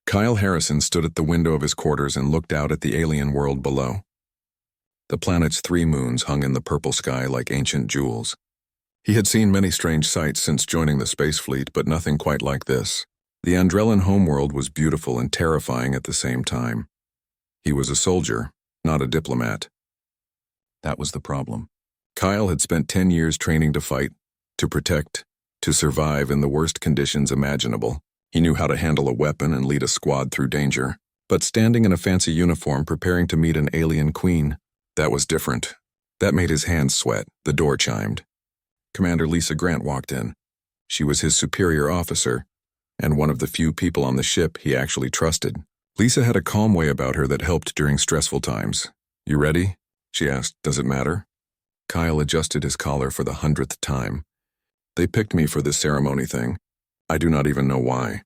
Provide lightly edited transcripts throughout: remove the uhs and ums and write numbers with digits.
Kyle Harrison stood at the window of his quarters and looked out at the alien world below. The planet's 3 moons hung in the purple sky like ancient jewels. He had seen many strange sights since joining the space fleet, but nothing quite like this. The Andrellan homeworld was beautiful and terrifying at the same time. He was a soldier, not a diplomat. That was the problem. Kyle had spent 10 years training to fight, to protect, to survive in the worst conditions imaginable. He knew how to handle a weapon and lead a squad through danger. But standing in a fancy uniform preparing to meet an alien queen, that was different. That made his hands sweat. The door chimed. Commander Lisa Grant walked in. She was his superior officer, and one of the few people on the ship he actually trusted. Lisa had a calm way about her that helped during stressful times. "You ready?" she asked. "Does it matter?" Kyle adjusted his collar for the 100th time. "They picked me for this ceremony thing. I do not even know why."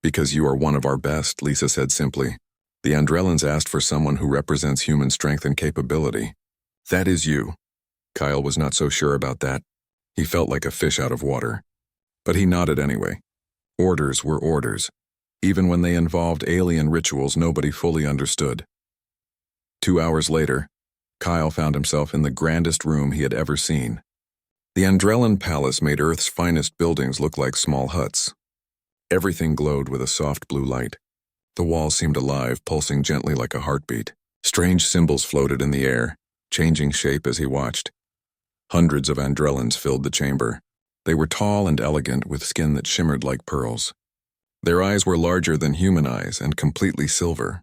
"Because you are one of our best," Lisa said simply. "The Andrellans asked for someone who represents human strength and capability. That is you." Kyle was not so sure about that. He felt like a fish out of water. But he nodded anyway. Orders were orders. Even when they involved alien rituals nobody fully understood. 2 hours later, Kyle found himself in the grandest room he had ever seen. The Andrellan palace made Earth's finest buildings look like small huts. Everything glowed with a soft blue light. The walls seemed alive, pulsing gently like a heartbeat. Strange symbols floated in the air, changing shape as he watched. Hundreds of Andrellans filled the chamber. They were tall and elegant, with skin that shimmered like pearls. Their eyes were larger than human eyes and completely silver.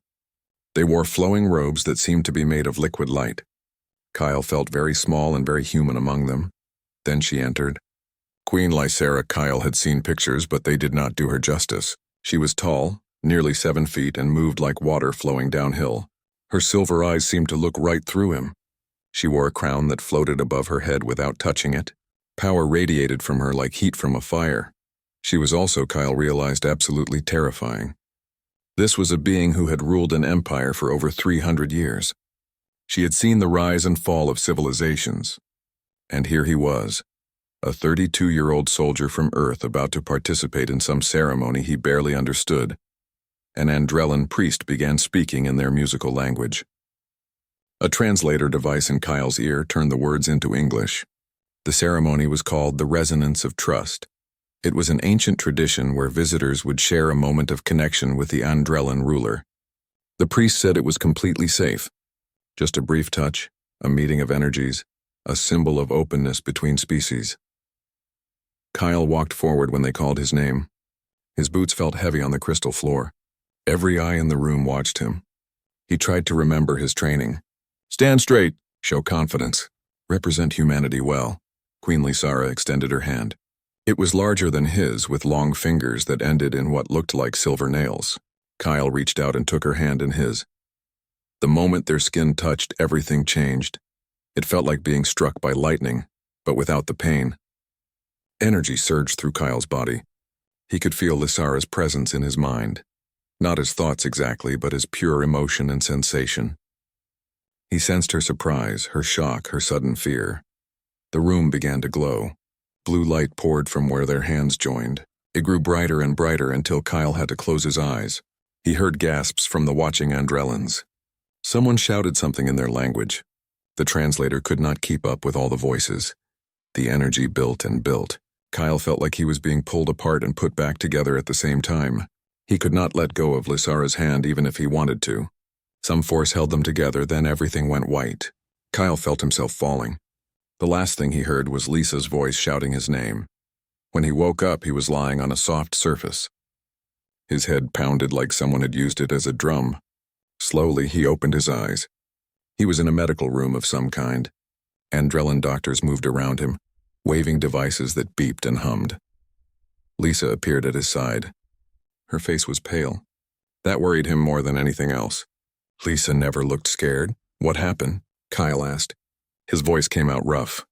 They wore flowing robes that seemed to be made of liquid light. Kyle felt very small and very human among them. Then she entered. Queen Lysera. Kyle had seen pictures, but they did not do her justice. She was tall, nearly 7 feet, and moved like water flowing downhill. Her silver eyes seemed to look right through him. She wore a crown that floated above her head without touching it. Power radiated from her like heat from a fire. She was also, Kyle realized, absolutely terrifying. This was a being who had ruled an empire for over 300 years. She had seen the rise and fall of civilizations. And here he was, a 32-year-old soldier from Earth about to participate in some ceremony he barely understood. An Andrellan priest began speaking in their musical language. A translator device in Kyle's ear turned the words into English. The ceremony was called the Resonance of Trust. It was an ancient tradition where visitors would share a moment of connection with the Andrellan ruler. The priest said it was completely safe. Just a brief touch, a meeting of energies, a symbol of openness between species. Kyle walked forward when they called his name. His boots felt heavy on the crystal floor. Every eye in the room watched him. He tried to remember his training. "Stand straight, show confidence, represent humanity well." Queen Lysera extended her hand. It was larger than his, with long fingers that ended in what looked like silver nails. Kyle reached out and took her hand in his. The moment their skin touched, everything changed. It felt like being struck by lightning, but without the pain. Energy surged through Kyle's body. He could feel Lysera's presence in his mind. Not his thoughts exactly, but his pure emotion and sensation. He sensed her surprise, her shock, her sudden fear. The room began to glow. Blue light poured from where their hands joined. It grew brighter and brighter until Kyle had to close his eyes. He heard gasps from the watching Andrellans. Someone shouted something in their language. The translator could not keep up with all the voices. The energy built and built. Kyle felt like he was being pulled apart and put back together at the same time. He could not let go of Lysera's hand even if he wanted to. Some force held them together, then everything went white. Kyle felt himself falling. The last thing he heard was Lisa's voice shouting his name. When he woke up, he was lying on a soft surface. His head pounded like someone had used it as a drum. Slowly, he opened his eyes. He was in a medical room of some kind. Andrellan doctors moved around him, waving devices that beeped and hummed. Lisa appeared at his side. Her face was pale. That worried him more than anything else. Lisa never looked scared. "What happened?" Kyle asked. His voice came out rough.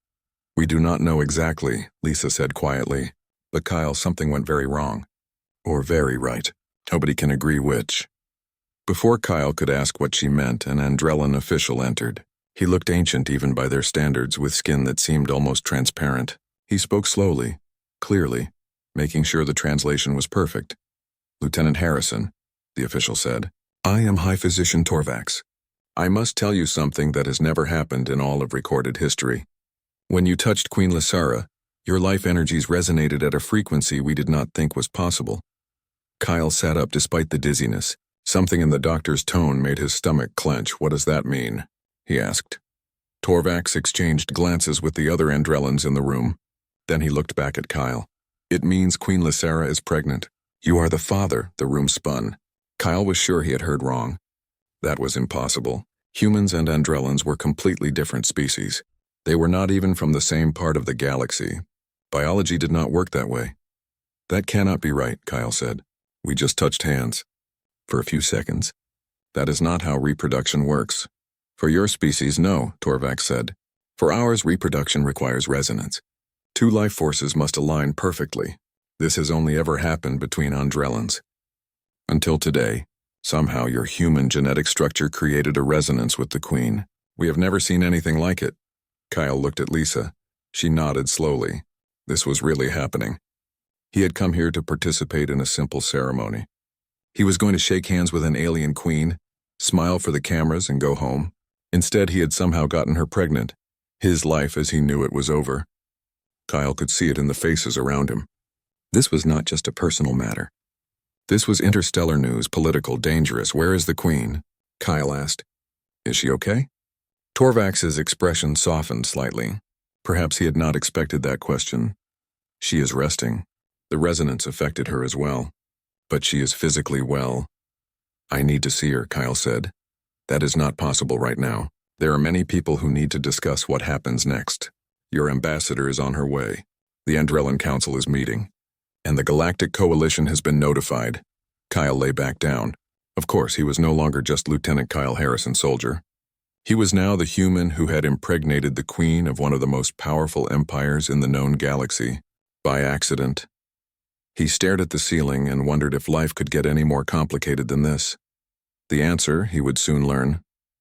"We do not know exactly," Lisa said quietly. "But Kyle, something went very wrong. Or very right. Nobody can agree which." Before Kyle could ask what she meant, an Andrellan official entered. He looked ancient even by their standards, with skin that seemed almost transparent. He spoke slowly, clearly, making sure the translation was perfect. "Lieutenant Harrison, the official said. I am High Physician Torvax. I must tell you something that has never happened in all of recorded history. When you touched Queen Lysara, your life energies resonated at a frequency we did not think was possible. Kyle sat up despite the dizziness. Something in the doctor's tone made his stomach clench. What does that mean? He asked. Torvax exchanged glances with the other Andrellans in the room. Then he looked back at Kyle. It means Queen Lysara is pregnant. You are the father, the room spun. Kyle was sure he had heard wrong. That was impossible. Humans and Andrellans were completely different species. They were not even from the same part of the galaxy. Biology did not work that way. That cannot be right, Kyle said. We just touched hands. For a few seconds. That is not how reproduction works. For your species, no, Torvax said. For ours, reproduction requires resonance. Two life forces must align perfectly. This has only ever happened between Andrellans. Until today, somehow your human genetic structure created a resonance with the Queen. We have never seen anything like it. Kyle looked at Lisa. She nodded slowly. This was really happening. He had come here to participate in a simple ceremony. He was going to shake hands with an alien queen, smile for the cameras, and go home. Instead, he had somehow gotten her pregnant. His life as he knew it was over. Kyle could see it in the faces around him. This was not just a personal matter. This was interstellar news, political, dangerous. Where is the Queen? Kyle asked. Is she okay? Torvax's expression softened slightly. Perhaps he had not expected that question. She is resting. The resonance affected her as well. But she is physically well. I need to see her, Kyle said. That is not possible right now. There are many people who need to discuss what happens next. Your ambassador is on her way. The Andrellan Council is meeting. And the Galactic Coalition has been notified. Kyle lay back down. Of course, he was no longer just Lieutenant Kyle Harrison, soldier. He was now the human who had impregnated the queen of one of the most powerful empires in the known galaxy, by accident. He stared at the ceiling and wondered if life could get any more complicated than this. The answer, he would soon learn,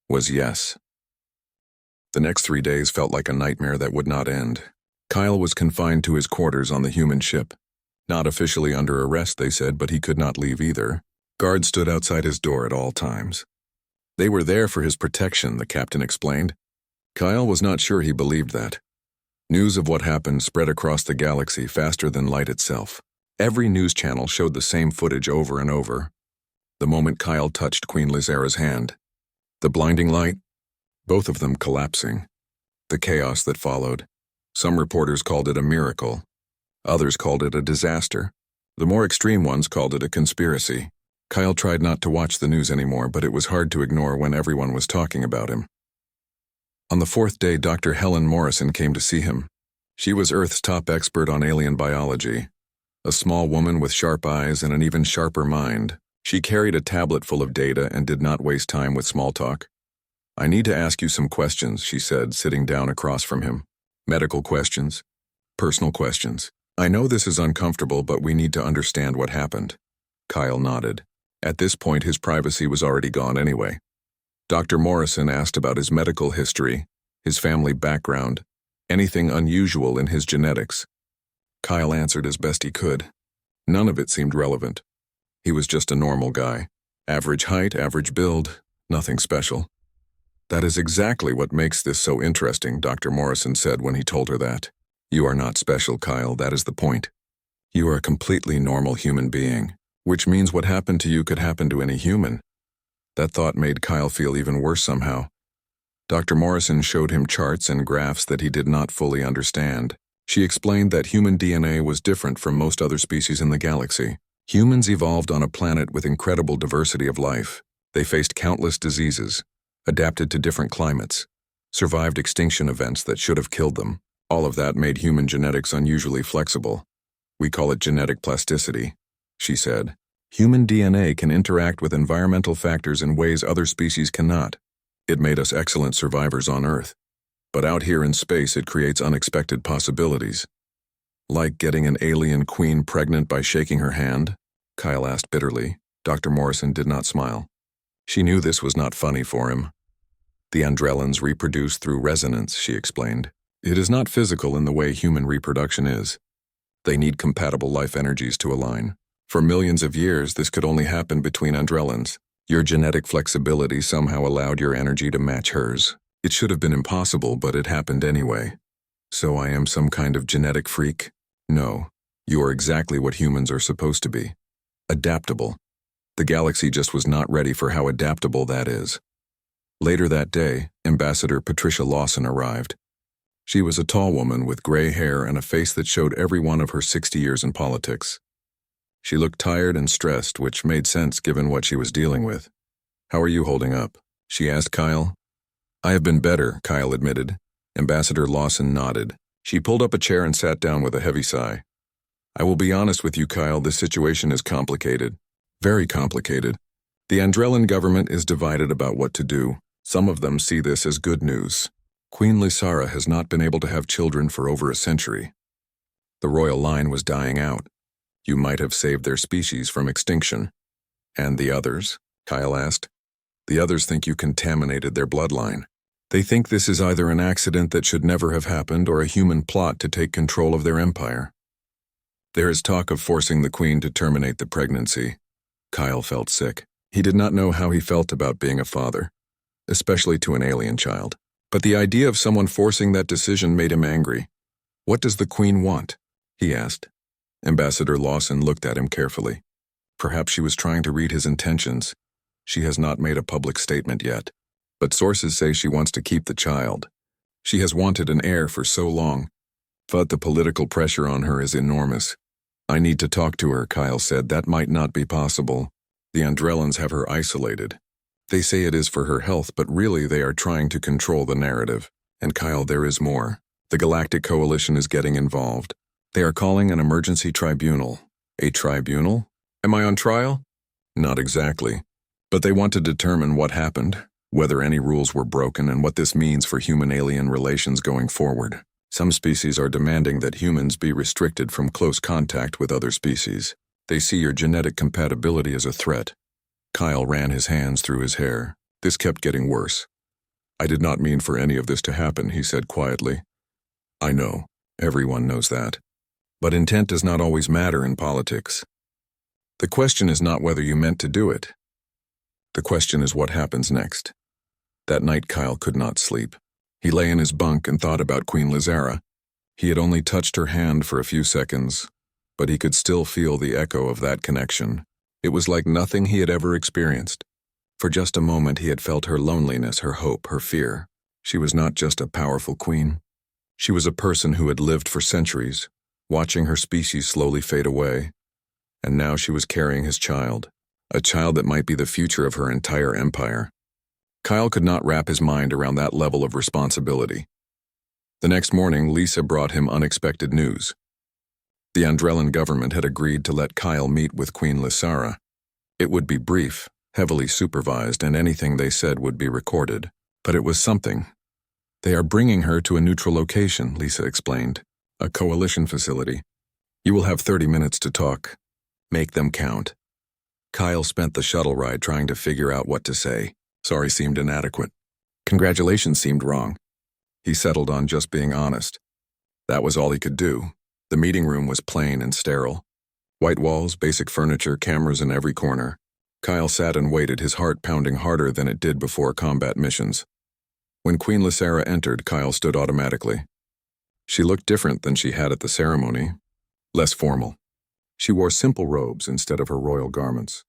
was yes. The next 3 days felt like a nightmare that would not end. Kyle was confined to his quarters on the human ship. Not officially under arrest, they said, but he could not leave either. Guards stood outside his door at all times. They were there for his protection, the captain explained. Kyle was not sure he believed that. News of what happened spread across the galaxy faster than light itself. Every news channel showed the same footage over and over. The moment Kyle touched Queen Lysara's hand. The blinding light, both of them collapsing. The chaos that followed. Some reporters called it a miracle. Others called it a disaster. The more extreme ones called it a conspiracy. Kyle tried not to watch the news anymore, but it was hard to ignore when everyone was talking about him. On the 4th day, Dr. Helen Morrison came to see him. She was Earth's top expert on alien biology. A small woman with sharp eyes and an even sharper mind. She carried a tablet full of data and did not waste time with small talk. I need to ask you some questions, she said, sitting down across from him. Medical questions. Personal questions. I know this is uncomfortable, but we need to understand what happened. Kyle nodded. At this point, his privacy was already gone anyway. Dr. Morrison asked about his medical history, his family background, anything unusual in his genetics. Kyle answered as best he could. None of it seemed relevant. He was just a normal guy. Average height, average build, nothing special. That is exactly what makes this so interesting, Dr. Morrison said when he told her that. You are not special, Kyle, that is the point. You are a completely normal human being, which means what happened to you could happen to any human. That thought made Kyle feel even worse somehow. Dr. Morrison showed him charts and graphs that he did not fully understand. She explained that human DNA was different from most other species in the galaxy. Humans evolved on a planet with incredible diversity of life. They faced countless diseases, adapted to different climates, survived extinction events that should have killed them. All of that made human genetics unusually flexible. We call it genetic plasticity, she said. Human DNA can interact with environmental factors in ways other species cannot. It made us excellent survivors on Earth. But out here in space, it creates unexpected possibilities. Like getting an alien queen pregnant by shaking her hand? Kyle asked bitterly. Dr. Morrison did not smile. She knew this was not funny for him. The Andrellans reproduce through resonance, she explained. It is not physical in the way human reproduction is. They need compatible life energies to align. For millions of years, this could only happen between Andrellans. Your genetic flexibility somehow allowed your energy to match hers. It should have been impossible, but it happened anyway. So I am some kind of genetic freak? No. You are exactly what humans are supposed to be. Adaptable. The galaxy just was not ready for how adaptable that is. Later that day, Ambassador Patricia Lawson arrived. She was a tall woman with gray hair and a face that showed every one of her 60 years in politics. She looked tired and stressed, which made sense given what she was dealing with. "How are you holding up?" she asked Kyle. "I have been better," Kyle admitted. Ambassador Lawson nodded. She pulled up a chair and sat down with a heavy sigh. "I will be honest with you, Kyle, this situation is complicated. Very complicated. The Andrellan government is divided about what to do. Some of them see this as good news. Queen Lysara has not been able to have children for over a century. The royal line was dying out. You might have saved their species from extinction." "And the others?" Kyle asked. "The others think you contaminated their bloodline. They think this is either an accident that should never have happened or a human plot to take control of their empire. There is talk of forcing the queen to terminate the pregnancy." Kyle felt sick. He did not know how he felt about being a father, especially to an alien child. But the idea of someone forcing that decision made him angry. "What does the queen want?" he asked. Ambassador Lawson looked at him carefully. Perhaps she was trying to read his intentions. She has not made a public statement yet, but sources say she wants to keep the child. She has wanted an heir for so long, but the political pressure on her is enormous. "I need to talk to her," Kyle said. "That might not be possible. The Andrellans have her isolated. They say it is for her health, but really they are trying to control the narrative. And Kyle, there is more. The Galactic Coalition is getting involved. They are calling an emergency tribunal." "A tribunal? Am I on trial?" "Not exactly. But they want to determine what happened, whether any rules were broken, and what this means for human-alien relations going forward. Some species are demanding that humans be restricted from close contact with other species. They see your genetic compatibility as a threat." Kyle ran his hands through his hair. This kept getting worse. "I did not mean for any of this to happen," he said quietly. "I know. Everyone knows that. But intent does not always matter in politics. The question is not whether you meant to do it. The question is what happens next." That night Kyle could not sleep. He lay in his bunk and thought about Queen Lysara. He had only touched her hand for a few seconds, but he could still feel the echo of that connection. It was like nothing he had ever experienced. For just a moment he had felt her loneliness, her hope, her fear. She was not just a powerful queen. She was a person who had lived for centuries, watching her species slowly fade away. And now she was carrying his child, a child that might be the future of her entire empire. Kyle could not wrap his mind around that level of responsibility. The next morning, Lisa brought him unexpected news. The Andrellan government had agreed to let Kyle meet with Queen Lysara. It would be brief, heavily supervised, and anything they said would be recorded. But it was something. "They are bringing her to a neutral location," Lisa explained. "A coalition facility. You will have 30 minutes to talk. Make them count." Kyle spent the shuttle ride trying to figure out what to say. Sorry seemed inadequate. Congratulations seemed wrong. He settled on just being honest. That was all he could do. The meeting room was plain and sterile. White walls, basic furniture, cameras in every corner. Kyle sat and waited, his heart pounding harder than it did before combat missions. When Queen Lysara entered, Kyle stood automatically. She looked different than she had at the ceremony, less formal. She wore simple robes instead of her royal garments.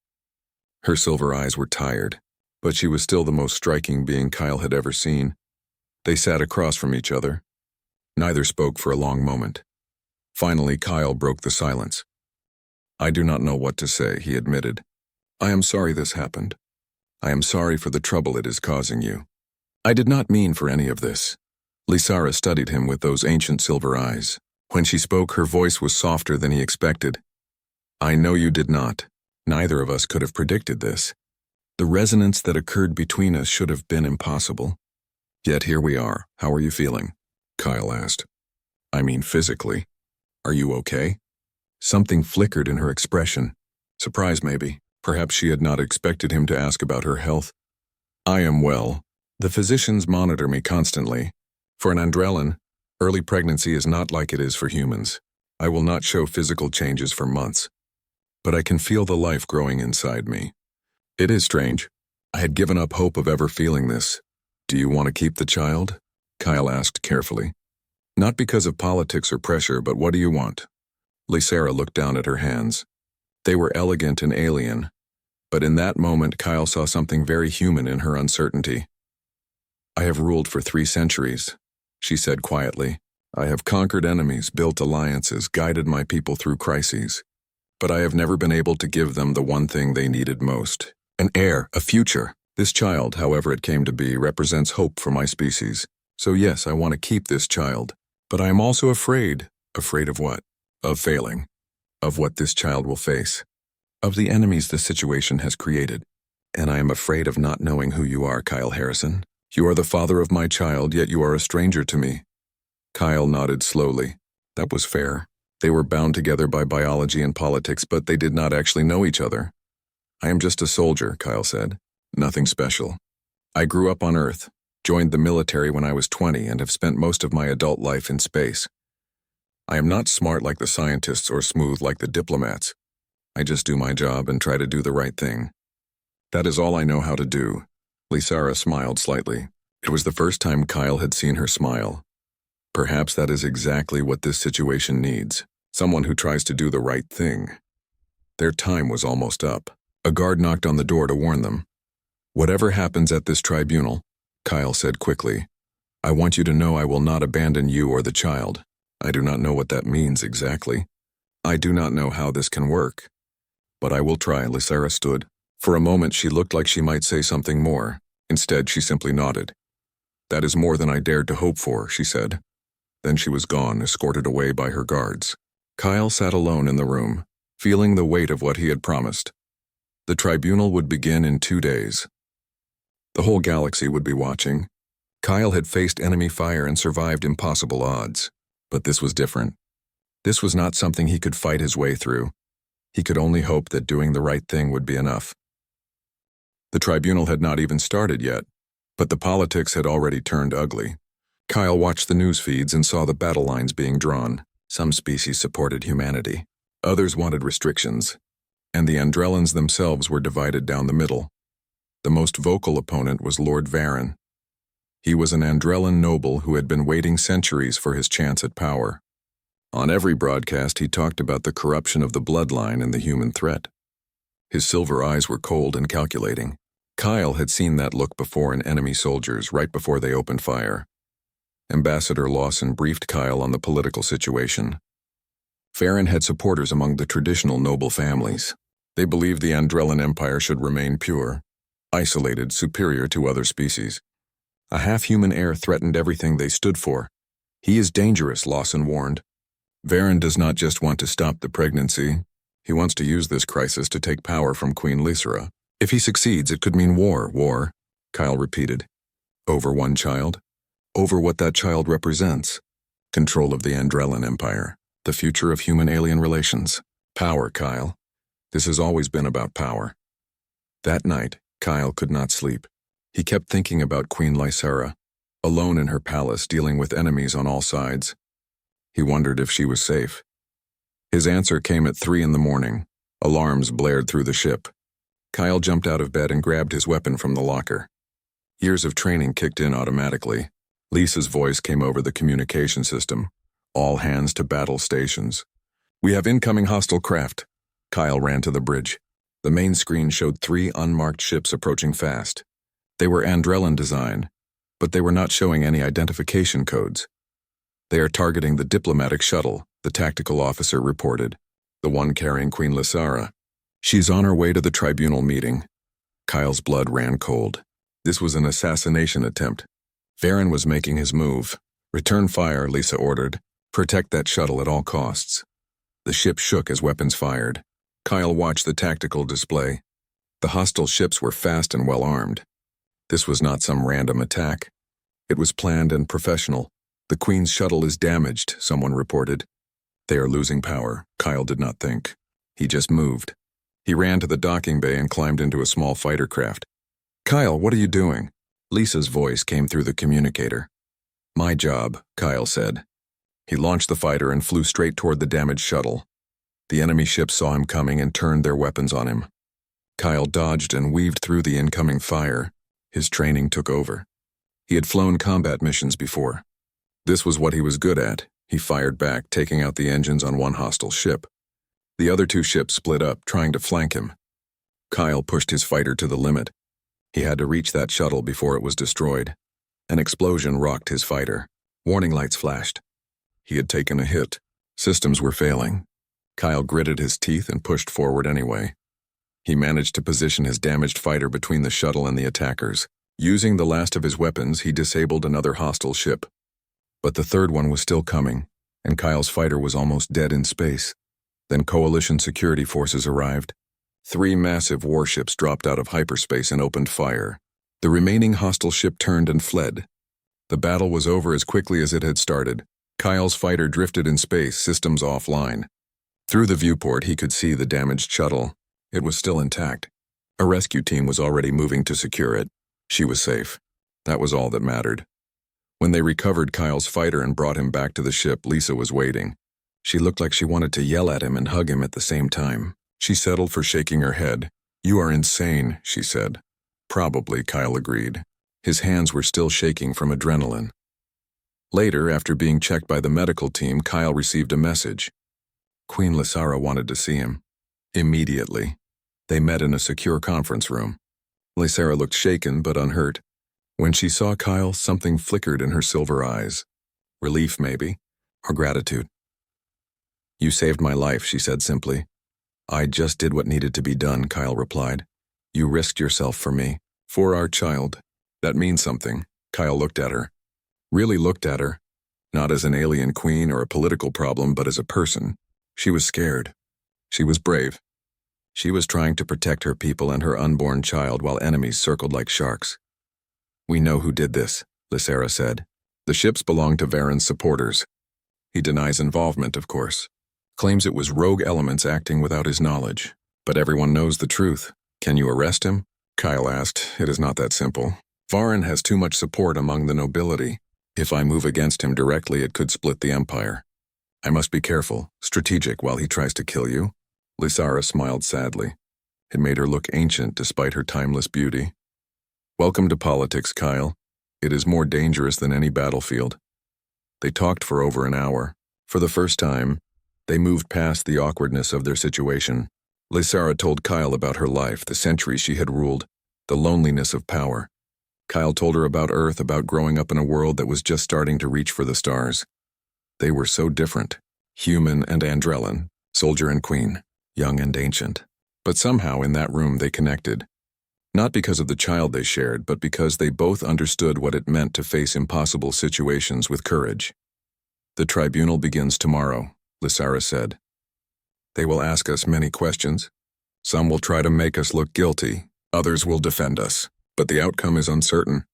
Her silver eyes were tired, but she was still the most striking being Kyle had ever seen. They sat across from each other. Neither spoke for a long moment. Finally, Kyle broke the silence. "I do not know what to say," he admitted. "I am sorry this happened. I am sorry for the trouble it is causing you. I did not mean for any of this." Lysara studied him with those ancient silver eyes. When she spoke, her voice was softer than he expected. "I know you did not. Neither of us could have predicted this. The resonance that occurred between us should have been impossible. Yet here we are. How are you feeling?" Kyle asked. "I mean physically. Are you okay?" Something flickered in her expression. Surprise, maybe. Perhaps she had not expected him to ask about her health. "I am well. The physicians monitor me constantly. For an Andrellan, early pregnancy is not like it is for humans. I will not show physical changes for months. but I can feel the life growing inside me. It is strange. I had given up hope of ever feeling this. Do you want to keep the child? Kyle asked carefully. Not because of politics or pressure, but what do you want? Lysera looked down at her hands. They were elegant and alien, but in that moment Kyle saw something very human in her uncertainty. I have ruled for 3 centuries, she said quietly. I have conquered enemies, built alliances, guided my people through crises. But I have never been able to give them the one thing they needed most. An heir, a future. This child, however it came to be, represents hope for my species. So yes, I want to keep this child. But I am also afraid. Afraid of what? Of failing. Of what this child will face. Of the enemies the situation has created. And I am afraid of not knowing who you are, Kyle Harrison. You are the father of my child, yet you are a stranger to me. Kyle nodded slowly. That was fair. They were bound together by biology and politics, but they did not actually know each other. I am just a soldier, Kyle said. Nothing special. I grew up on Earth, joined the military when I was 20, and have spent most of my adult life in space. I am not smart like the scientists or smooth like the diplomats. I just do my job and try to do the right thing. That is all I know how to do. Lysera smiled slightly. It was the first time Kyle had seen her smile. Perhaps that is exactly what this situation needs. Someone who tries to do the right thing. Their time was almost up. A guard knocked on the door to warn them. Whatever happens at this tribunal, Kyle said quickly, I want you to know I will not abandon you or the child. I do not know what that means exactly. I do not know how this can work. But I will try. Lysera stood. For a moment she looked like she might say something more. Instead, she simply nodded. That is more than I dared to hope for, she said. Then she was gone, escorted away by her guards. Kyle sat alone in the room, feeling the weight of what he had promised. The tribunal would begin in 2 days. The whole galaxy would be watching. Kyle had faced enemy fire and survived impossible odds. But this was different. This was not something he could fight his way through. He could only hope that doing the right thing would be enough. The tribunal had not even started yet, but the politics had already turned ugly. Kyle watched the news feeds and saw the battle lines being drawn. Some species supported humanity. Others wanted restrictions. And the Andrellans themselves were divided down the middle. The most vocal opponent was Lord Varen. He was an Andrellan noble who had been waiting centuries for his chance at power. On every broadcast he talked about the corruption of the bloodline and the human threat. His silver eyes were cold and calculating. Kyle had seen that look before in enemy soldiers right before they opened fire. Ambassador Lawson briefed Kyle on the political situation. Varen had supporters among the traditional noble families. They believed the Andrellan Empire should remain pure, isolated, superior to other species. A half-human heir threatened everything they stood for. He is dangerous, Lawson warned. Varen does not just want to stop the pregnancy. He wants to use this crisis to take power from Queen Lysera. If he succeeds, it could mean war, Kyle repeated. Over one child? Over what that child represents. Control of the Andrellan Empire. The future of human-alien relations. Power, Kyle. This has always been about power. That night, Kyle could not sleep. He kept thinking about Queen Lysera, alone in her palace dealing with enemies on all sides. He wondered if she was safe. His answer came at 3 a.m. Alarms blared through the ship. Kyle jumped out of bed and grabbed his weapon from the locker. Years of training kicked in automatically. Lisa's voice came over the communication system. All hands to battle stations. We have incoming hostile craft. Kyle ran to the bridge. The main screen showed 3 unmarked ships approaching fast. They were Andrellan design, but they were not showing any identification codes. They are targeting the diplomatic shuttle, the tactical officer reported, the one carrying Queen Lysera. She's on her way to the tribunal meeting. Kyle's blood ran cold. This was an assassination attempt. Varen was making his move. Return fire, Lisa ordered. Protect that shuttle at all costs. The ship shook as weapons fired. Kyle watched the tactical display. The hostile ships were fast and well armed. This was not some random attack. It was planned and professional. The Queen's shuttle is damaged, someone reported. They are losing power, Kyle did not think. He just moved. He ran to the docking bay and climbed into a small fighter craft. Kyle, what are you doing? Lisa's voice came through the communicator. My job, Kyle said. He launched the fighter and flew straight toward the damaged shuttle. The enemy ships saw him coming and turned their weapons on him. Kyle dodged and weaved through the incoming fire. His training took over. He had flown combat missions before. This was what he was good at. He fired back, taking out the engines on one hostile ship. The other two ships split up, trying to flank him. Kyle pushed his fighter to the limit. He had to reach that shuttle before it was destroyed. An explosion rocked his fighter. Warning lights flashed. He had taken a hit. Systems were failing. Kyle gritted his teeth and pushed forward anyway. He managed to position his damaged fighter between the shuttle and the attackers. Using the last of his weapons, he disabled another hostile ship. But the third one was still coming, and Kyle's fighter was almost dead in space. Then Coalition security forces arrived. 3 massive warships dropped out of hyperspace and opened fire. The remaining hostile ship turned and fled. The battle was over as quickly as it had started. Kyle's fighter drifted in space, systems offline. Through the viewport, he could see the damaged shuttle. It was still intact. A rescue team was already moving to secure it. She was safe. That was all that mattered. When they recovered Kyle's fighter and brought him back to the ship, Lisa was waiting. She looked like she wanted to yell at him and hug him at the same time. She settled for shaking her head. "You are insane," she said. "Probably," Kyle agreed. His hands were still shaking from adrenaline. Later, after being checked by the medical team, Kyle received a message. Queen Lysara wanted to see him. Immediately. They met in a secure conference room. Lysara looked shaken but unhurt. When she saw Kyle, something flickered in her silver eyes. Relief, maybe, or gratitude. "You saved my life," she said simply. "I just did what needed to be done," Kyle replied. "You risked yourself for me, for our child. That means something." Kyle looked at her. Really looked at her. Not as an alien queen or a political problem, but as a person. She was scared. She was brave. She was trying to protect her people and her unborn child while enemies circled like sharks. "We know who did this," Lysara said. "The ships belong to Varen's supporters. He denies involvement, of course. Claims it was rogue elements acting without his knowledge. But everyone knows the truth. Can you arrest him?" Kyle asked. "It is not that simple. Varen has too much support among the nobility. If I move against him directly, it could split the empire. I must be careful, strategic while he tries to kill you." Lysara smiled sadly. It made her look ancient despite her timeless beauty. "Welcome to politics, Kyle. It is more dangerous than any battlefield." They talked for over an hour. For the first time, they moved past the awkwardness of their situation. Lysara told Kyle about her life, the centuries she had ruled, the loneliness of power. Kyle told her about Earth, about growing up in a world that was just starting to reach for the stars. They were so different, human and Andrellan, soldier and queen, young and ancient. But somehow in that room they connected. Not because of the child they shared, but because they both understood what it meant to face impossible situations with courage. "The tribunal begins tomorrow," Lysara said. "They will ask us many questions. Some will try to make us look guilty, others will defend us. But the outcome is uncertain."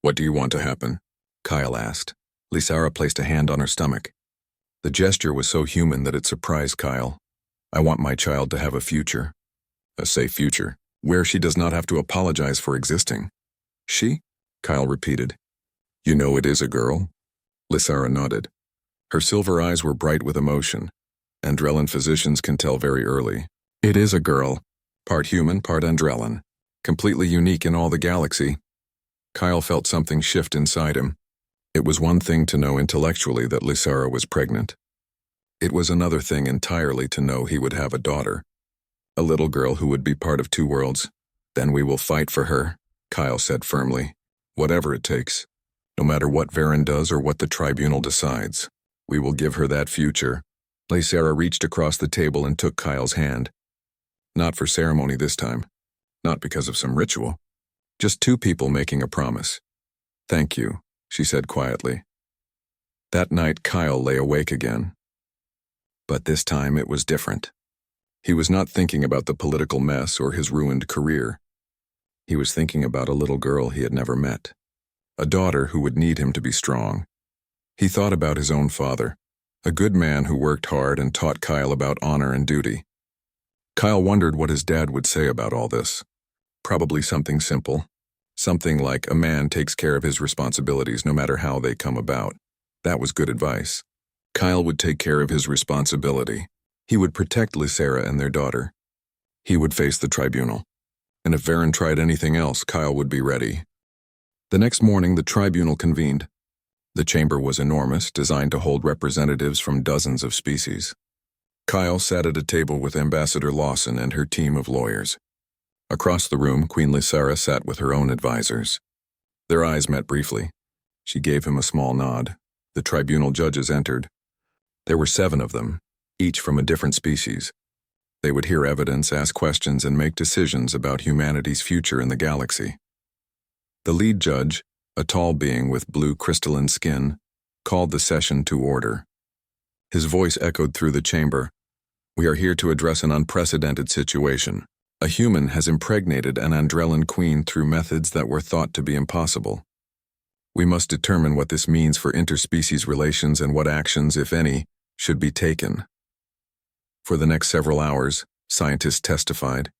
"What do you want to happen?" Kyle asked. Lysara placed a hand on her stomach. The gesture was so human that it surprised Kyle. "I want my child to have a future. A safe future, where she does not have to apologize for existing." "She?" Kyle repeated. "You know it is a girl?" Lysara nodded. Her silver eyes were bright with emotion. Andrellan physicians can tell very early. "It is a girl, part human, part Andrellan. Completely unique in all the galaxy." Kyle felt something shift inside him. It was one thing to know intellectually that Lysara was pregnant. It was another thing entirely to know he would have a daughter. A little girl who would be part of 2 worlds. "Then we will fight for her," Kyle said firmly. "Whatever it takes. No matter what Varen does or what the tribunal decides. We will give her that future." Lysara reached across the table and took Kyle's hand. Not for ceremony this time. Not because of some ritual. Just 2 people making a promise. "Thank you," she said quietly. That night Kyle lay awake again. But this time it was different. He was not thinking about the political mess or his ruined career. He was thinking about a little girl he had never met. A daughter who would need him to be strong. He thought about his own father, a good man who worked hard and taught Kyle about honor and duty. Kyle wondered what his dad would say about all this. Probably something simple. Something like, a man takes care of his responsibilities no matter how they come about. That was good advice. Kyle would take care of his responsibility. He would protect Lysera and their daughter. He would face the tribunal. And if Varen tried anything else, Kyle would be ready. The next morning, the tribunal convened. The chamber was enormous, designed to hold representatives from dozens of species. Kyle sat at a table with Ambassador Lawson and her team of lawyers. Across the room, Queen Lysera sat with her own advisors. Their eyes met briefly. She gave him a small nod. The tribunal judges entered. There were 7 of them, each from a different species. They would hear evidence, ask questions, and make decisions about humanity's future in the galaxy. The lead judge, a tall being with blue crystalline skin, called the session to order. His voice echoed through the chamber. "We are here to address an unprecedented situation. A human has impregnated an Andrellan queen through methods that were thought to be impossible. We must determine what this means for interspecies relations and what actions, if any, should be taken." For the next several hours, scientists testified.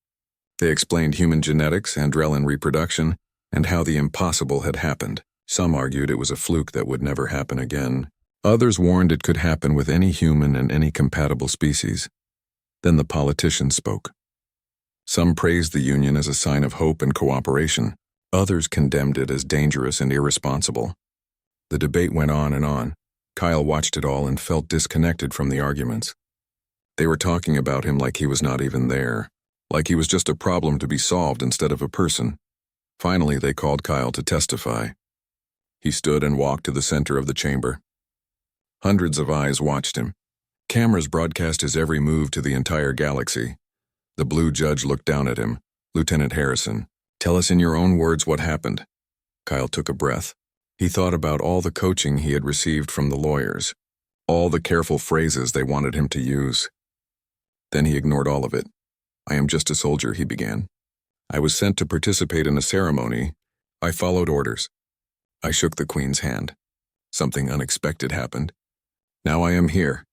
They explained human genetics, Andrellan reproduction, and how the impossible had happened. Some argued it was a fluke that would never happen again. Others warned it could happen with any human and any compatible species. Then the politicians spoke. Some praised the union as a sign of hope and cooperation. Others condemned it as dangerous and irresponsible. The debate went on and on. Kyle watched it all and felt disconnected from the arguments. They were talking about him like he was not even there, like he was just a problem to be solved instead of a person. Finally, they called Kyle to testify. He stood and walked to the center of the chamber. Hundreds of eyes watched him. Cameras broadcast his every move to the entire galaxy. The blue judge looked down at him. "Lieutenant Harrison, tell us in your own words what happened." Kyle took a breath. He thought about all the coaching he had received from the lawyers, all the careful phrases they wanted him to use. Then he ignored all of it. "I am just a soldier," he began. "I was sent to participate in a ceremony. I followed orders." I shook the Queen's hand. Something unexpected happened. Now I am here.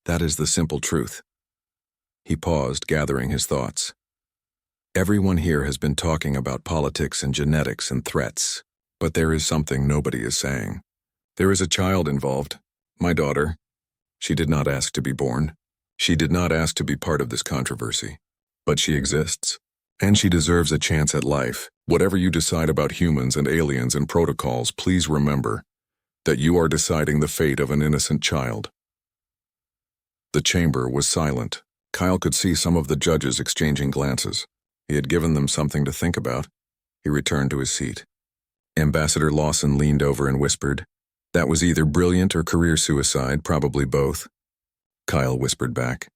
That is the simple truth. He paused, gathering his thoughts. Everyone here has been talking about politics and genetics and threats, but there is something nobody is saying. There is a child involved, my daughter. She did not ask to be born. She did not ask to be part of this controversy, but she exists, and she deserves a chance at life. Whatever you decide about humans and aliens and protocols, please remember that you are deciding the fate of an innocent child. The chamber was silent. Kyle could see some of the judges exchanging glances. He had given them something to think about. He returned to his seat. Ambassador Lawson leaned over and whispered, "That was either brilliant or career suicide, probably both." Kyle whispered back.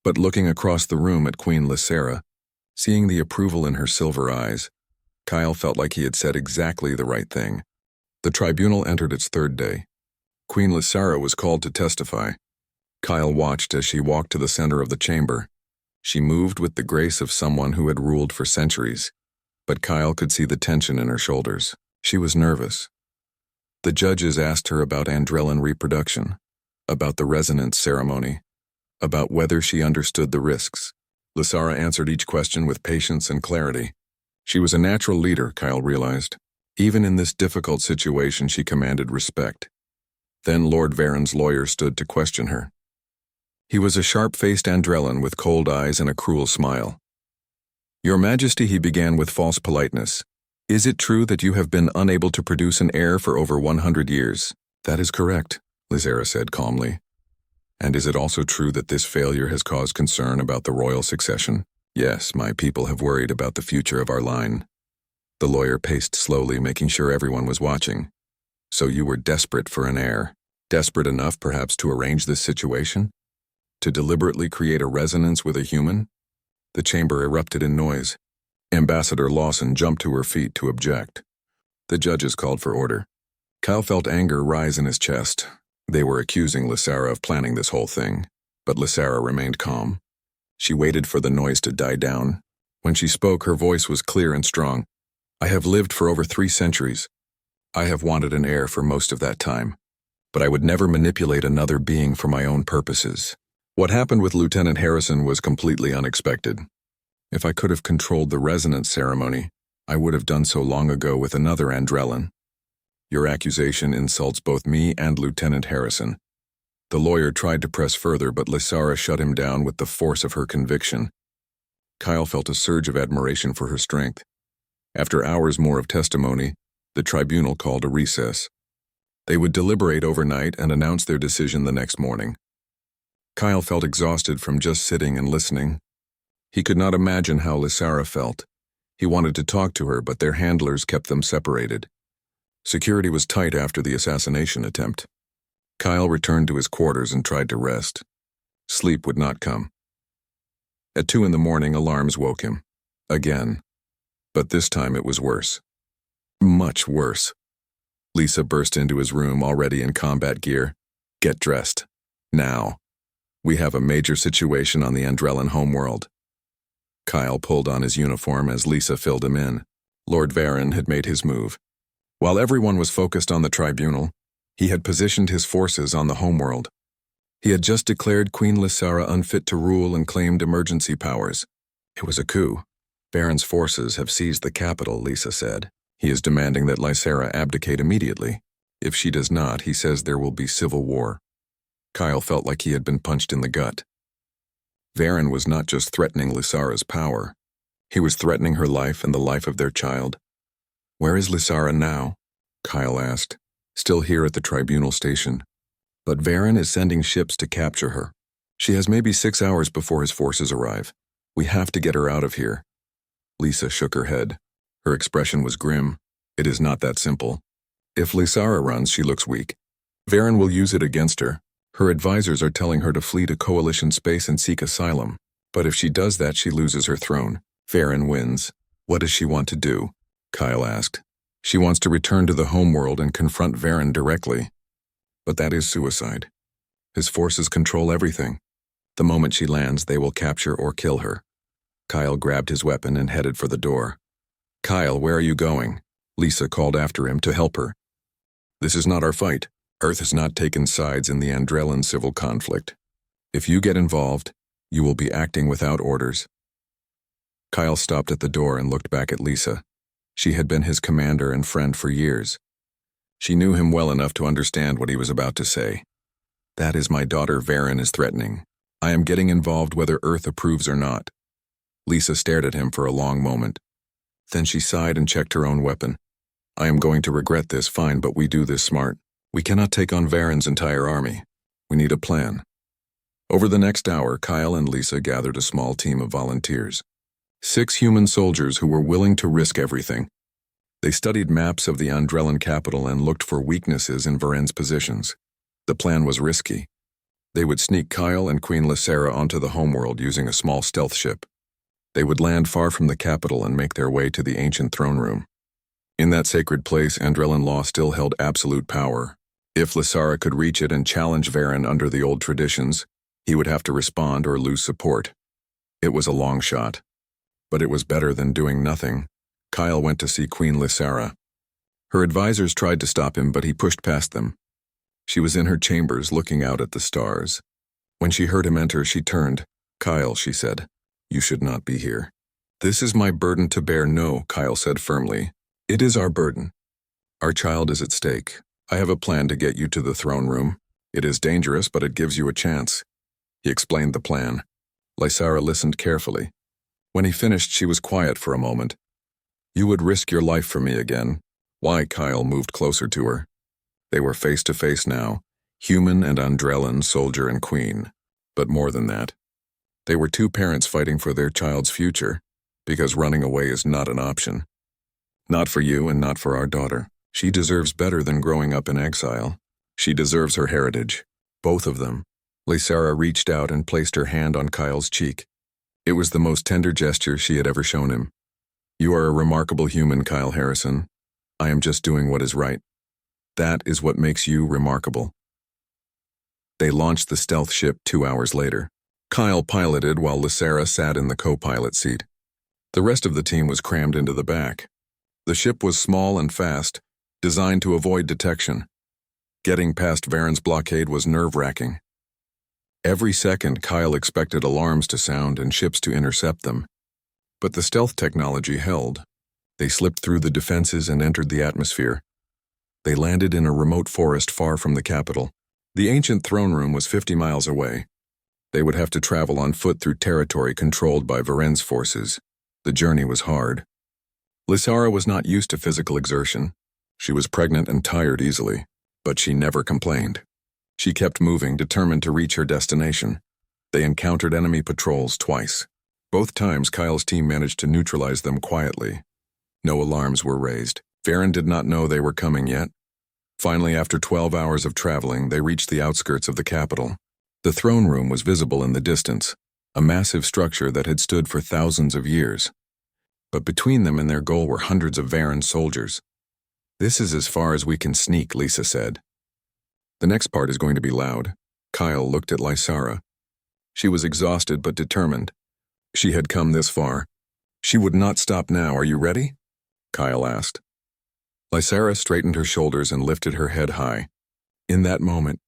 But looking across the room at Queen Lysera, seeing the approval in her silver eyes, Kyle felt like he had said exactly the right thing. The tribunal entered its 3rd day. Queen Lysera was called to testify. Kyle watched as she walked to the center of the chamber. She moved with the grace of someone who had ruled for centuries, but Kyle could see the tension in her shoulders. She was nervous. The judges asked her about Andrellan reproduction, about the resonance ceremony, about whether she understood the risks. Lysera answered each question with patience and clarity. She was a natural leader, Kyle realized. Even in this difficult situation, she commanded respect. Then Lord Varen's lawyer stood to question her. He was a sharp-faced Andrellan with cold eyes and a cruel smile. "Your Majesty," he began with false politeness, "is it true that you have been unable to produce an heir for over 100 years? "That is correct," Lysera said calmly. "And is it also true that this failure has caused concern about the royal succession?" "Yes, my people have worried about the future of our line." The lawyer paced slowly, making sure everyone was watching. "So you were desperate for an heir. Desperate enough, perhaps, to arrange this situation? To deliberately create a resonance with a human?" The chamber erupted in noise. Ambassador Lawson jumped to her feet to object. The judges called for order. Kyle felt anger rise in his chest. They were accusing Lysera of planning this whole thing, but Lysera remained calm. She waited for the noise to die down. When she spoke, her voice was clear and strong. "I have lived for over 3 centuries. I have wanted an heir for most of that time, but I would never manipulate another being for my own purposes. What happened with Lieutenant Harrison was completely unexpected. If I could have controlled the resonance ceremony, I would have done so long ago with another Andrellan. Your accusation insults both me and Lieutenant Harrison. The lawyer tried to press further, but Lysara shut him down with the force of her conviction. Kyle felt a surge of admiration for her strength. After hours more of testimony, the tribunal called a recess. They would deliberate overnight and announce their decision the next morning. Kyle felt exhausted from just sitting and listening. He could not imagine how Lysara felt. He wanted to talk to her, but their handlers kept them separated. Security was tight after the assassination attempt. Kyle returned to his quarters and tried to rest. Sleep would not come. At 2 a.m, alarms woke him. Again. But this time it was worse. Much worse. Lisa burst into his room, already in combat gear. Get dressed. Now. We have a major situation on the Andrellan homeworld. Kyle pulled on his uniform as Lisa filled him in. Lord Varen had made his move. While everyone was focused on the tribunal, he had positioned his forces on the homeworld. He had just declared Queen Lysara unfit to rule and claimed emergency powers. It was a coup. Varen's forces have seized the capital, Lisa said. He is demanding that Lysara abdicate immediately. If she does not, he says there will be civil war. Kyle felt like he had been punched in the gut. Varen was not just threatening Lysara's power. He was threatening her life and the life of their child. Where is Lysara now? Kyle asked. Still here at the tribunal station. But Varen is sending ships to capture her. She has maybe 6 hours before his forces arrive. We have to get her out of here. Lisa shook her head. Her expression was grim. It is not that simple. If Lysara runs, she looks weak. Varen will use it against her. Her advisors are telling her to flee to Coalition space and seek asylum. But if she does that, she loses her throne. Varen wins. What does she want to do? Kyle asked. She wants to return to the homeworld and confront Varen directly. But that is suicide. His forces control everything. The moment she lands, they will capture or kill her. Kyle grabbed his weapon and headed for the door. Kyle, where are you going? Lisa called after him to help her. This is not our fight. Earth has not taken sides in the Andrellan civil conflict. If you get involved, you will be acting without orders. Kyle stopped at the door and looked back at Lisa. She had been his commander and friend for years. She knew him well enough to understand what he was about to say. That is my daughter Varen is threatening. I am getting involved whether Earth approves or not. Lisa stared at him for a long moment. Then she sighed and checked her own weapon. I am going to regret this, fine, but we do this smart. We cannot take on Varen's entire army. We need a plan. Over the next hour, Kyle and Lisa gathered a small team of volunteers. 6 human soldiers who were willing to risk everything. They studied maps of the Andrellan capital and looked for weaknesses in Varen's positions. The plan was risky. They would sneak Kyle and Queen Lysara onto the homeworld using a small stealth ship. They would land far from the capital and make their way to the ancient throne room. In that sacred place, Andrellan law still held absolute power. If Lysara could reach it and challenge Varen under the old traditions, he would have to respond or lose support. It was a long shot. But it was better than doing nothing. Kyle went to see Queen Lysara. Her advisors tried to stop him, but he pushed past them. She was in her chambers looking out at the stars. When she heard him enter, she turned. Kyle, she said, you should not be here. This is my burden to bear. No, Kyle said firmly. It is our burden. Our child is at stake. I have a plan to get you to the throne room. It is dangerous, but it gives you a chance. He explained the plan. Lysara listened carefully. When he finished, she was quiet for a moment. You would risk your life for me again. Why? Kyle moved closer to her. They were face to face now, human and Andrellan, soldier and queen. But more than that. They were 2 parents fighting for their child's future, because running away is not an option. Not for you and not for our daughter. She deserves better than growing up in exile. She deserves her heritage. Both of them. Lysara reached out and placed her hand on Kyle's cheek. It was the most tender gesture she had ever shown him. You are a remarkable human, Kyle Harrison. I am just doing what is right. That is what makes you remarkable. They launched the stealth ship 2 hours later. Kyle piloted while Lysara sat in the co-pilot seat. The rest of the team was crammed into the back. The ship was small and fast, designed to avoid detection. Getting past Varen's blockade was nerve-wracking. Every second, Kyle expected alarms to sound and ships to intercept them. But the stealth technology held. They slipped through the defenses and entered the atmosphere. They landed in a remote forest far from the capital. The ancient throne room was 50 miles away. They would have to travel on foot through territory controlled by Varen's forces. The journey was hard. Lysara was not used to physical exertion. She was pregnant and tired easily, but she never complained. She kept moving, determined to reach her destination. They encountered enemy patrols twice. Both times Kyle's team managed to neutralize them quietly. No alarms were raised. Varen did not know they were coming yet. Finally, after 12 hours of traveling, they reached the outskirts of the capital. The throne room was visible in the distance, a massive structure that had stood for thousands of years. But between them and their goal were hundreds of Varen soldiers. "This is as far as we can sneak," Lisa said. "The next part is going to be loud." Kyle looked at Lysara. She was exhausted but determined. She had come this far. She would not stop now. "Are you ready?" Kyle asked. Lysara straightened her shoulders and lifted her head high. In that moment,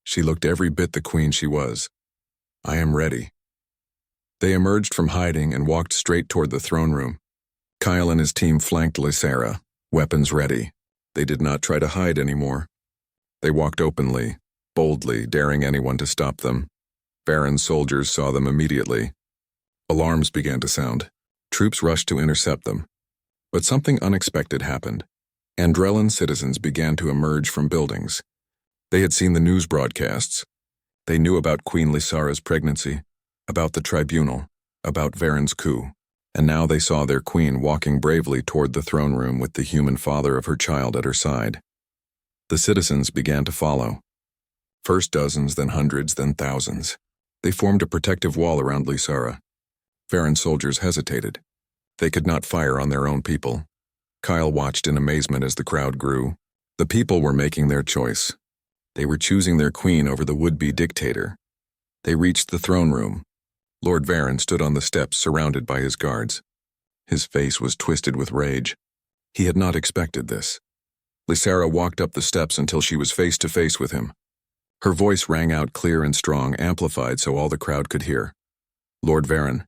she looked every bit the queen she was. "I am ready." They emerged from hiding and walked straight toward the throne room. Kyle and his team flanked Lysara, weapons ready. They did not try to hide anymore. They walked openly, boldly, daring anyone to stop them. Varen's soldiers saw them immediately. Alarms began to sound. Troops rushed to intercept them. But something unexpected happened. Andrellan citizens began to emerge from buildings. They had seen the news broadcasts. They knew about Queen Lysara's pregnancy, about the tribunal, about Varen's coup, and now they saw their queen walking bravely toward the throne room with the human father of her child at her side. The citizens began to follow. First dozens, then hundreds, then thousands. They formed a protective wall around Lysara. Varen's soldiers hesitated. They could not fire on their own people. Kyle watched in amazement as the crowd grew. The people were making their choice. They were choosing their queen over the would-be dictator. They reached the throne room. Lord Varen stood on the steps surrounded by his guards. His face was twisted with rage. He had not expected this. Lysara walked up the steps until she was face to face with him. Her voice rang out clear and strong, amplified so all the crowd could hear. "Lord Varen,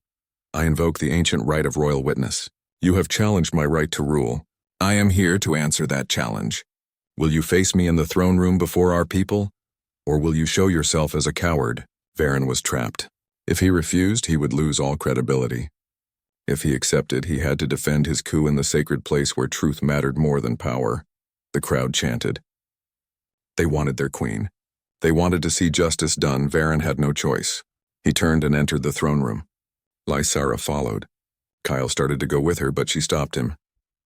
I invoke the ancient right of royal witness. You have challenged my right to rule. I am here to answer that challenge. Will you face me in the throne room before our people? Or will you show yourself as a coward?" Varen was trapped. If he refused, he would lose all credibility. If he accepted, he had to defend his coup in the sacred place where truth mattered more than power. The crowd chanted. They wanted their queen. They wanted to see justice done. Varen had no choice. He turned and entered the throne room. Lysara followed. Kyle started to go with her, but she stopped him.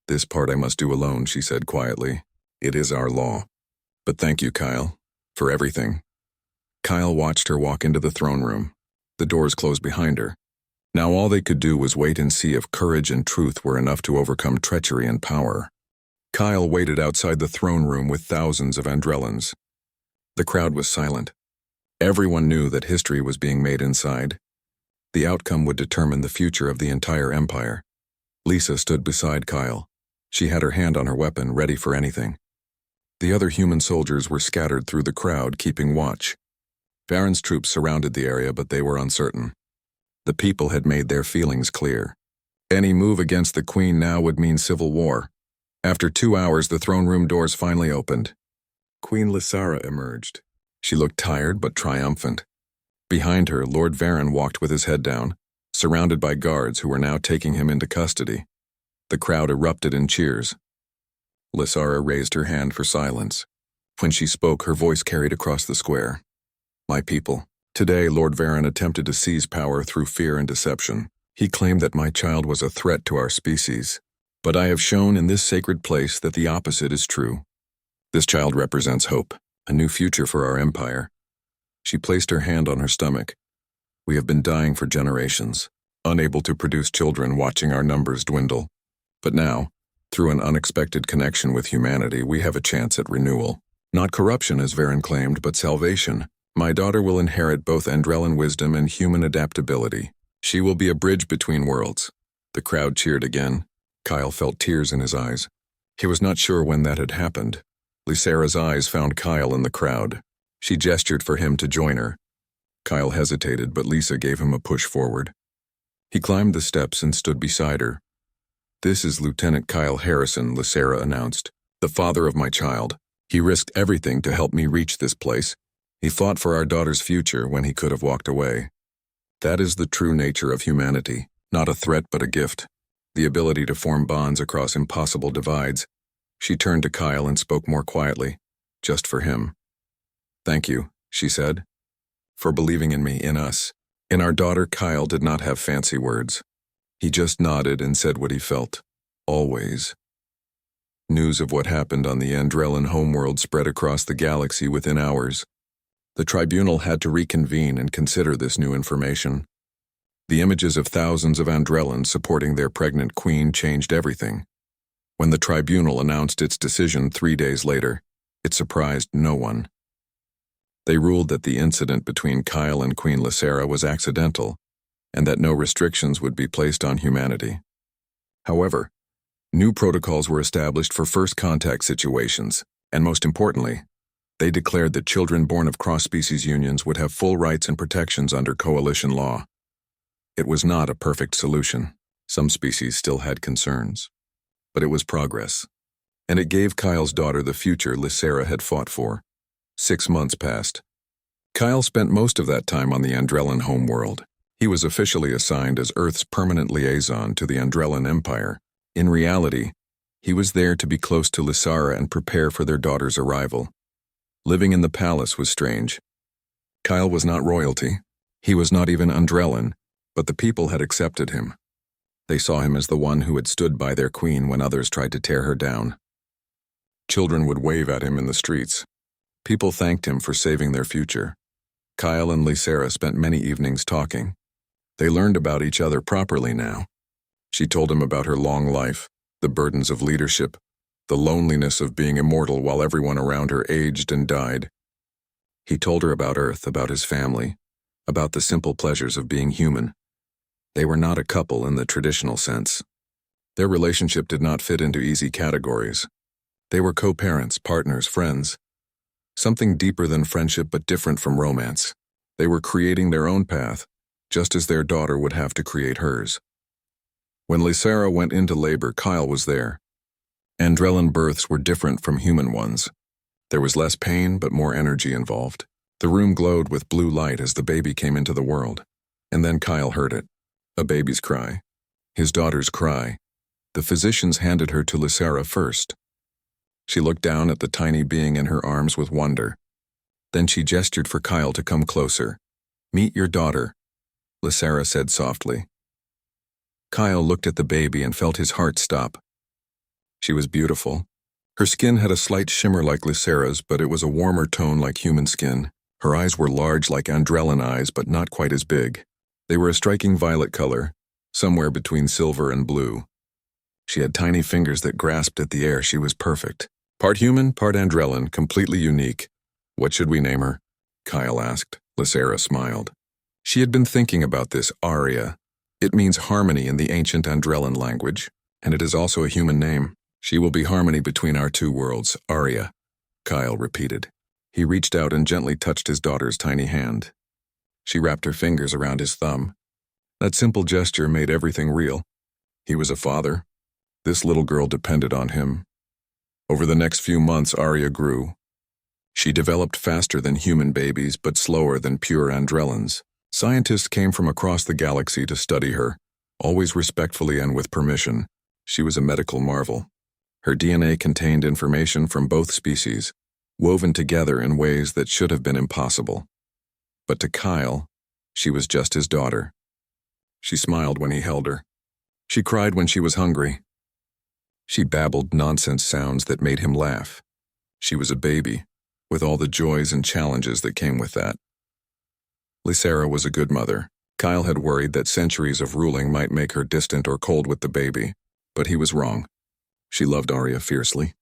"This part I must do alone," she said quietly. "It is our law. But thank you, Kyle, for everything." Kyle watched her walk into the throne room. The doors closed behind her. Now all they could do was wait and see if courage and truth were enough to overcome treachery and power. Kyle waited outside the throne room with thousands of Andrellans. The crowd was silent. Everyone knew that history was being made inside. The outcome would determine the future of the entire empire. Lisa stood beside Kyle. She had her hand on her weapon, ready for anything. The other human soldiers were scattered through the crowd, keeping watch. Varen's troops surrounded the area, but they were uncertain. The people had made their feelings clear. Any move against the queen now would mean civil war. After 2 hours, the throne room doors finally opened. Queen Lysara emerged. She looked tired but triumphant. Behind her, Lord Varen walked with his head down, surrounded by guards who were now taking him into custody. The crowd erupted in cheers. Lysara raised her hand for silence. When she spoke, her voice carried across the square. "My people, today Lord Varen attempted to seize power through fear and deception. He claimed that my child was a threat to our species. But I have shown in this sacred place that the opposite is true. This child represents hope, a new future for our empire." She placed her hand on her stomach. "We have been dying for generations, unable to produce children, watching our numbers dwindle. But now, through an unexpected connection with humanity, we have a chance at renewal. Not corruption, as Varen claimed, but salvation. My daughter will inherit both Andrellan wisdom and human adaptability. She will be a bridge between worlds." The crowd cheered again. Kyle felt tears in his eyes. He was not sure when that had happened. Lysara's eyes found Kyle in the crowd. She gestured for him to join her. Kyle hesitated, but Lisa gave him a push forward. He climbed the steps and stood beside her. "This is Lieutenant Kyle Harrison," Lysara announced, "the father of my child. He risked everything to help me reach this place. He fought for our daughter's future when he could have walked away. That is the true nature of humanity, not a threat but a gift. The ability to form bonds across impossible divides. She turned to Kyle and spoke more quietly, just for him. "Thank you," she said, "for believing in me, in us." In our daughter, Kyle did not have fancy words. He just nodded and said what he felt. Always. News of what happened on the Andrellan homeworld spread across the galaxy within hours. The tribunal had to reconvene and consider this new information. The images of thousands of Andrellans supporting their pregnant queen changed everything. When the tribunal announced its decision 3 days later, it surprised no one. They ruled that the incident between Kyle and Queen Lysera was accidental, and that no restrictions would be placed on humanity. However, new protocols were established for first contact situations, and most importantly, they declared that children born of cross-species unions would have full rights and protections under coalition law. It was not a perfect solution. Some species still had concerns. But it was progress, and it gave Kyle's daughter the future Lysera had fought for. 6 months passed. Kyle spent most of that time on the Andrellan homeworld. He was officially assigned as Earth's permanent liaison to the Andrellan Empire. In reality, he was there to be close to Lysera and prepare for their daughter's arrival. Living in the palace was strange. Kyle was not royalty. He was not even Andrellan, but the people had accepted him. They saw him as the one who had stood by their queen when others tried to tear her down. Children would wave at him in the streets. People thanked him for saving their future. Kyle and Lysera spent many evenings talking. They learned about each other properly now. She told him about her long life, the burdens of leadership, the loneliness of being immortal while everyone around her aged and died. He told her about Earth, about his family, about the simple pleasures of being human. They were not a couple in the traditional sense. Their relationship did not fit into easy categories. They were co-parents, partners, friends. Something deeper than friendship but different from romance. They were creating their own path, just as their daughter would have to create hers. When Lysera went into labor, Kyle was there. Andrellan births were different from human ones. There was less pain but more energy involved. The room glowed with blue light as the baby came into the world. And then Kyle heard it. A baby's cry. His daughter's cry. The physicians handed her to Lysera first. She looked down at the tiny being in her arms with wonder. Then she gestured for Kyle to come closer. "Meet your daughter," Lysera said softly. Kyle looked at the baby and felt his heart stop. She was beautiful. Her skin had a slight shimmer like Lysera's, but it was a warmer tone like human skin. Her eyes were large like Andrellan eyes, but not quite as big. They were a striking violet color, somewhere between silver and blue. She had tiny fingers that grasped at the air. She was perfect. Part human, part Andrellan, completely unique. "What should we name her?" Kyle asked. Lysera smiled. She had been thinking about this, Aria. It means harmony in the ancient Andrellan language, and it is also a human name. "She will be harmony between our two worlds, Aria," Kyle repeated. He reached out and gently touched his daughter's tiny hand. She wrapped her fingers around his thumb. That simple gesture made everything real. He was a father. This little girl depended on him. Over the next few months, Aria grew. She developed faster than human babies, but slower than pure Andrellans. Scientists came from across the galaxy to study her, always respectfully and with permission. She was a medical marvel. Her DNA contained information from both species, woven together in ways that should have been impossible. But to Kyle, she was just his daughter. She smiled when he held her. She cried when she was hungry. She babbled nonsense sounds that made him laugh. She was a baby, with all the joys and challenges that came with that. Lysera was a good mother. Kyle had worried that centuries of ruling might make her distant or cold with the baby, but he was wrong. She loved Aria fiercely.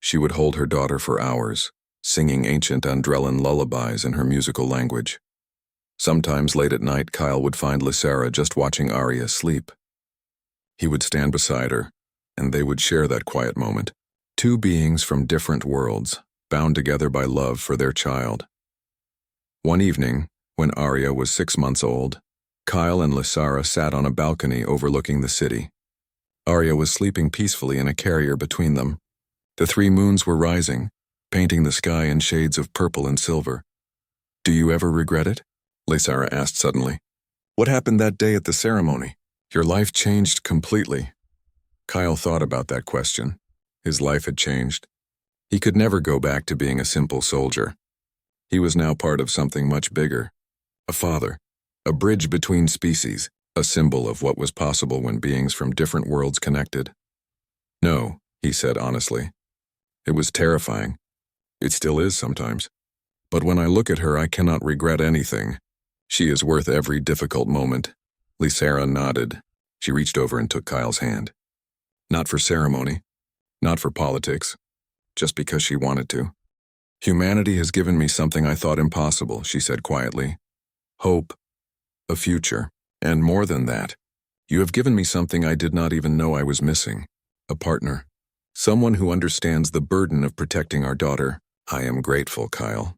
She would hold her daughter for hours, singing ancient Andrellan lullabies in her musical language. Sometimes late at night, Kyle would find Lysera just watching Aria sleep. He would stand beside her, and they would share that quiet moment. Two beings from different worlds, bound together by love for their child. One evening, when Aria was 6 months old, Kyle and Lysera sat on a balcony overlooking the city. Aria was sleeping peacefully in a carrier between them. The 3 moons were rising, painting the sky in shades of purple and silver. Do you ever regret it? Lysara asked suddenly. What happened that day at the ceremony? Your life changed completely. Kyle thought about that question. His life had changed. He could never go back to being a simple soldier. He was now part of something much bigger. A father. A bridge between species. A symbol of what was possible when beings from different worlds connected. No, he said honestly. It was terrifying. It still is sometimes. But when I look at her, I cannot regret anything. She is worth every difficult moment. Lysara nodded. She reached over and took Kyle's hand. Not for ceremony. Not for politics. Just because she wanted to. Humanity has given me something I thought impossible, she said quietly. Hope. A future. And more than that, you have given me something I did not even know I was missing. A partner. Someone who understands the burden of protecting our daughter. I am grateful, Kyle.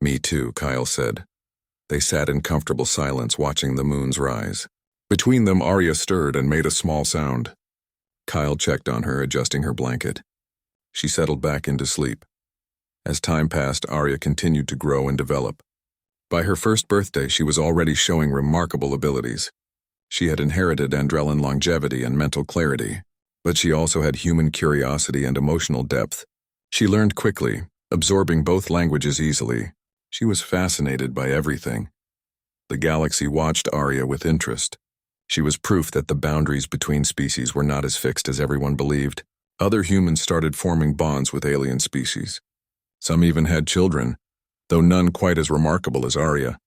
Me too, Kyle said. They sat in comfortable silence watching the moons rise. Between them, Arya stirred and made a small sound. Kyle checked on her, adjusting her blanket. She settled back into sleep. As time passed, Arya continued to grow and develop. By her first birthday, she was already showing remarkable abilities. She had inherited Andrellan longevity and mental clarity, but she also had human curiosity and emotional depth. She learned quickly, absorbing both languages easily. She was fascinated by everything. The galaxy watched Arya with interest. She was proof that the boundaries between species were not as fixed as everyone believed. Other humans started forming bonds with alien species. Some even had children, though none quite as remarkable as Arya.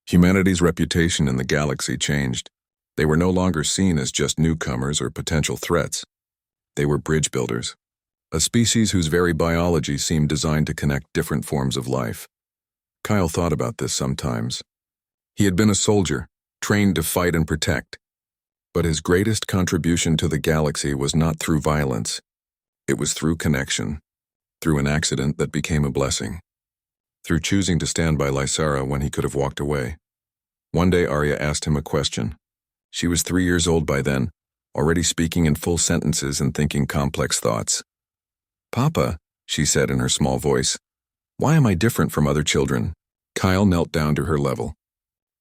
Humanity's reputation in the galaxy changed. They were no longer seen as just newcomers or potential threats. They were bridge builders, a species whose very biology seemed designed to connect different forms of life. Kyle thought about this sometimes. He had been a soldier, trained to fight and protect. But his greatest contribution to the galaxy was not through violence. It was through connection, through an accident that became a blessing, through choosing to stand by Lysara when he could have walked away. One day Arya asked him a question. She was 3 years old by then, already speaking in full sentences and thinking complex thoughts. Papa, she said in her small voice, why am I different from other children? Kyle knelt down to her level.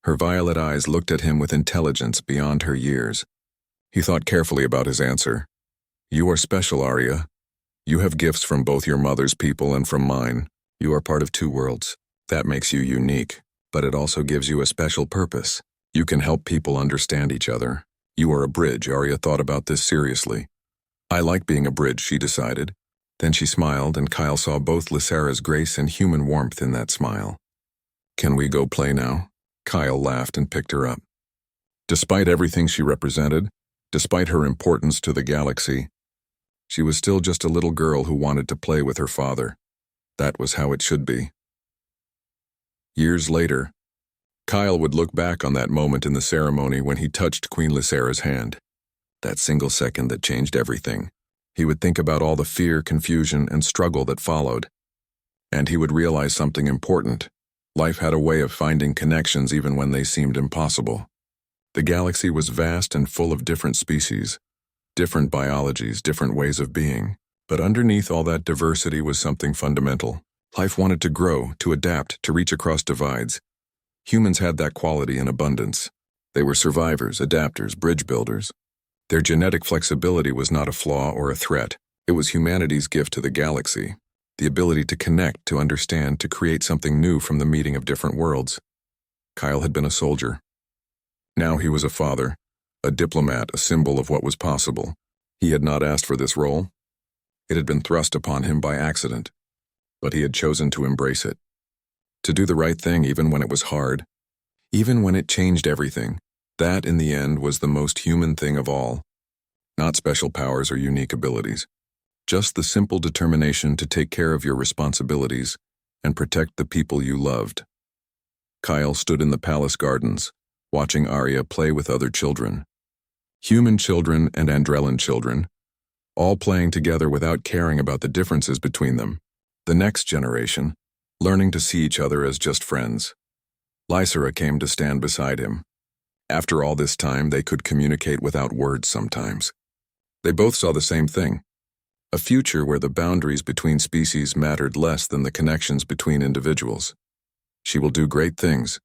Her violet eyes looked at him with intelligence beyond her years. He thought carefully about his answer. You are special, Arya. You have gifts from both your mother's people and from mine. You are part of two worlds. That makes you unique, but it also gives you a special purpose. You can help people understand each other. You are a bridge, Arya thought about this seriously. I like being a bridge, she decided. Then she smiled, and Kyle saw both Lysara's grace and human warmth in that smile. Can we go play now? Kyle laughed and picked her up. Despite everything she represented, despite her importance to the galaxy, she was still just a little girl who wanted to play with her father. That was how it should be. Years later, Kyle would look back on that moment in the ceremony when he touched Queen Lysara's hand. That single second that changed everything. He would think about all the fear, confusion, and struggle that followed. And he would realize something important. Life had a way of finding connections even when they seemed impossible. The galaxy was vast and full of different species, different biologies, different ways of being. But underneath all that diversity was something fundamental. Life wanted to grow, to adapt, to reach across divides. Humans had that quality in abundance. They were survivors, adapters, bridge builders. Their genetic flexibility was not a flaw or a threat. It was humanity's gift to the galaxy. The ability to connect, to understand, to create something new from the meeting of different worlds. Kyle had been a soldier. Now he was a father, a diplomat, a symbol of what was possible. He had not asked for this role. It had been thrust upon him by accident, but he had chosen to embrace it. To do the right thing even when it was hard, even when it changed everything. That, in the end, was the most human thing of all. Not special powers or unique abilities. Just the simple determination to take care of your responsibilities and protect the people you loved. Kyle stood in the palace gardens, watching Arya play with other children. Human children and Andrellan children, all playing together without caring about the differences between them. The next generation, learning to see each other as just friends. Lysara came to stand beside him. After all this time, they could communicate without words sometimes. They both saw the same thing. A future where the boundaries between species mattered less than the connections between individuals. She will do great things,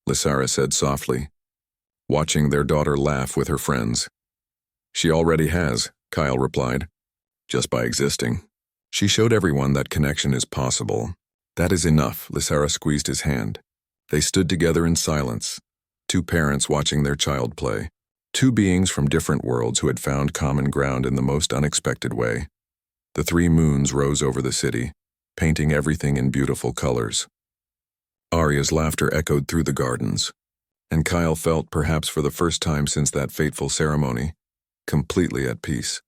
Lysara said softly, watching their daughter laugh with her friends. She already has, Kyle replied, just by existing. She showed everyone that connection is possible. That is enough, Lysara squeezed his hand. They stood together in silence, two parents watching their child play, two beings from different worlds who had found common ground in the most unexpected way. The three moons rose over the city, painting everything in beautiful colors. Arya's laughter echoed through the gardens, and Kyle felt, perhaps for the first time since that fateful ceremony, completely at peace.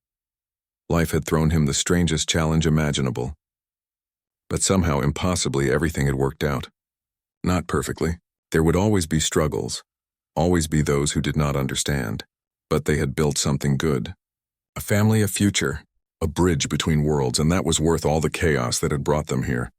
Life had thrown him the strangest challenge imaginable. But somehow, impossibly, everything had worked out. Not perfectly. There would always be struggles, always be those who did not understand. But they had built something good. A family, a future, a bridge between worlds, and that was worth all the chaos that had brought them here.